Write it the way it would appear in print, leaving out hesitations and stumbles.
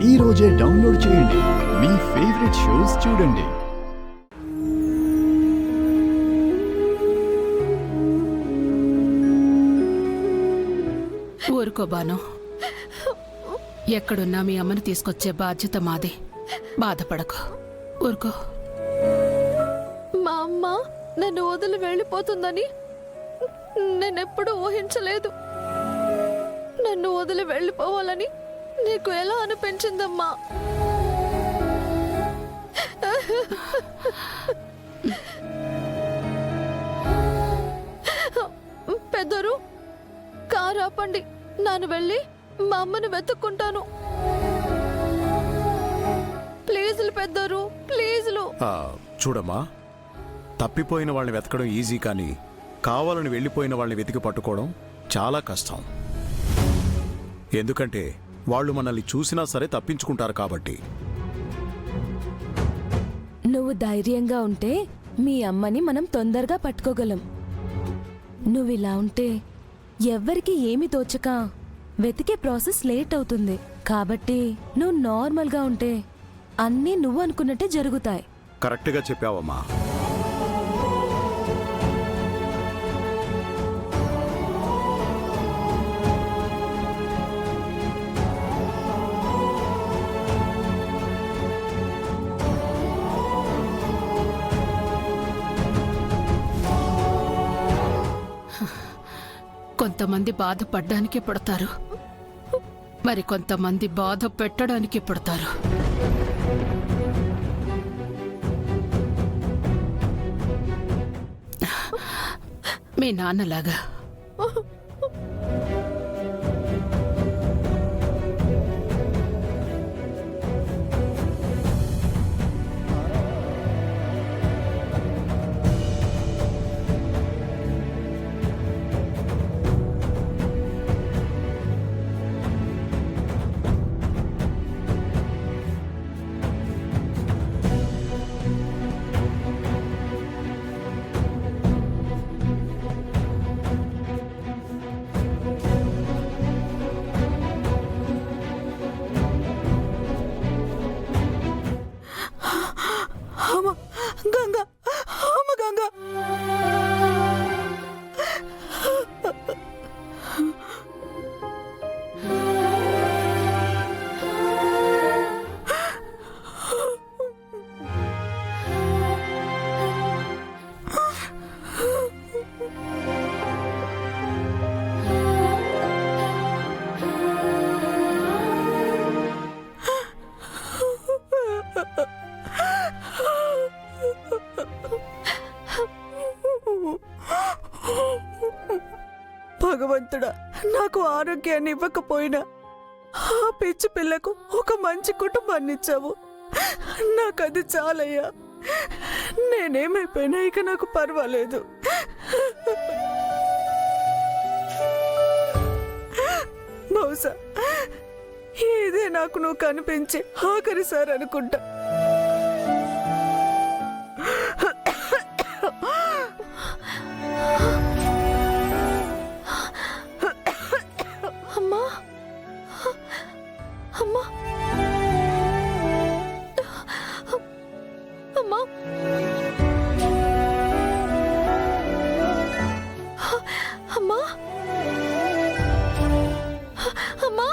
ఈ రోజే డౌన్లోడ్ చేయండి. మీ ఫేవరెట్ షోస్ చూడండి. ఊరుకో బాను. ఎక్కడున్నా మీ అమ్మని తీసుకొచ్చే బాధ్యత మాది. బాధపడకు, ఊరుకో. మా అమ్మ నన్ను వదిలి వెళ్ళిపోతుందని నేనెప్పుడు ఊహించలేదు. నన్ను వదిలి వెళ్ళిపోవాలని నీకు ఎలా అనిపించిందమ్మా? పెద్దరు, కారు ఆపండి. నాను వెళ్ళి మా అమ్మని వెతుక్కుంటాను. ప్లీజులు పెద్దరు, ప్లీజులు. చూడమ్మా, తప్పిపోయిన వాళ్ళని వెతకడం ఈజీ, కానీ కావాలని వెళ్ళిపోయిన వాళ్ళని వెతికి పట్టుకోవడం చాలా కష్టం. ఎందుకంటే వాళ్ళు మనల్ని చూసినా సరే తప్పించుకుంటారు కాబట్టి. నువ్వు ధైర్యంగా ఉంటే మీ అమ్మని మనం తొందరగా పట్టుకోగలం. నువ్విలా ఉంటే ఎవ్వరికి ఏమి తోచక వెతికే ప్రాసెస్ లేట్ అవుతుంది. కాబట్టి నువ్వు నార్మల్గా ఉంటే అన్నీ నువ్వు అనుకున్నట్టే జరుగుతాయి. కరెక్ట్గా చెప్పావమ్మా. కొంతమంది బాధపడ్డానికి పుడతారు, మరి కొంతమంది బాధ పెట్టడానికి పుడతారు. మీ నాన్నలాగా. గంగా, అమ్మ గంగా. భగవంతుడా, నాకు ఆరోగ్యాన్ని ఇవ్వకపోయినా ఆ పిచ్చి పిల్లకు ఒక మంచి కుటుంబాన్ని ఇచ్చావు. నాకది చాలయ్యా. నేనేమైపోయినా ఇక నాకు పర్వాలేదు. బహుశా ఇదే నాకు నువ్వు కనిపించి ఆఖరిసారి అనుకుంటా. అమ్మా, అమ్మా, అమ్మా, అమ్మా, అమ్మా.